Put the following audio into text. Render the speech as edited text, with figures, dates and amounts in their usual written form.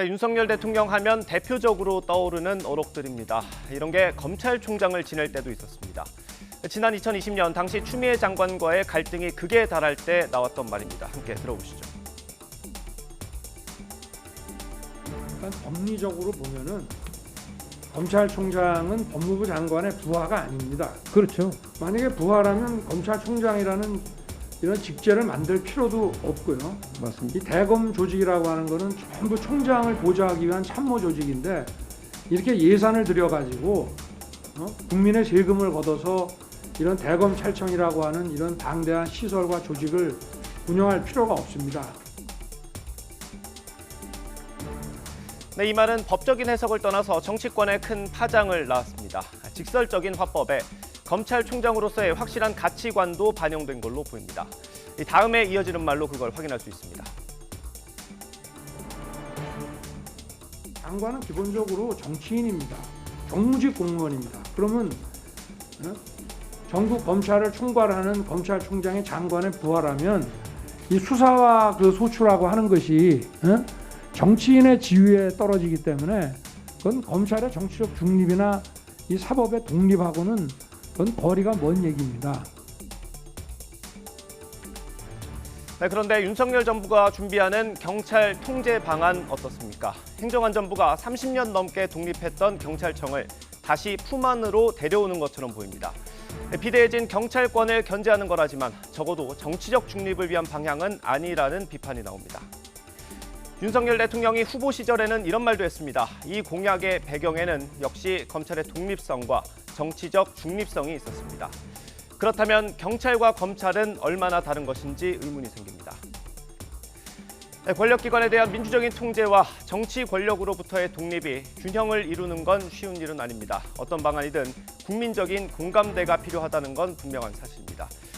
네, 윤석열 대통령 하면 대표적으로 떠오르는 어록들입니다. 이런 게 검찰총장을 지낼 때도 있었습니다. 지난 2020년 당시 추미애 장관과의 갈등이 극에 달할 때 나왔던 말입니다. 함께 들어보시죠. 일단 법리적으로 보면은 검찰총장은 법무부 장관의 부하가 아닙니다. 그렇죠. 만약에 부하라면 검찰총장이라는 이런 직제를 만들 필요도 없고요. 맞습니다. 이 대검 조직이라고 하는 거는 전부 총장을 보좌하기 위한 참모 조직인데 이렇게 예산을 들여가지고 국민의 세금을 걷어서 이런 대검찰청이라고 하는 이런 방대한 시설과 조직을 운영할 필요가 없습니다. 네, 이 말은 법적인 해석을 떠나서 정치권에 큰 파장을 낳았습니다. 직설적인 화법에 검찰총장으로서의 확실한 가치관도 반영된 걸로 보입니다. 다음에 이어지는 말로 그걸 확인할 수 있습니다. 장관은 기본적으로 정치인입니다. 정무직 공무원입니다. 그러면 전국 검찰을 총괄하는 검찰총장의 장관의 부하라면 이 수사와 그 소추라고 하는 것이 정치인의 지위에 떨어지기 때문에 그건 검찰의 정치적 중립이나 이 사법의 독립하고는 그건 거리가 먼 얘기입니다. 네, 그런데 윤석열 정부가 준비하는 경찰 통제 방안 어떻습니까? 행정안전부가 30년 넘게 독립했던 경찰청을 다시 품 안으로 데려오는 것처럼 보입니다. 비대해진 경찰권을 견제하는 거라지만 적어도 정치적 중립을 위한 방향은 아니라는 비판이 나옵니다. 윤석열 대통령이 후보 시절에는 이런 말도 했습니다. 이 공약의 배경에는 역시 검찰의 독립성과 정치적 중립성이 있었습니다. 그렇다면 경찰과 검찰은 얼마나 다른 것인지 의문이 생깁니다. 권력기관에 대한 민주적인 통제와 정치 권력으로부터의 독립이 균형을 이루는 건 쉬운 일은 아닙니다. 어떤 방안이든 국민적인 공감대가 필요하다는 건 분명한 사실입니다.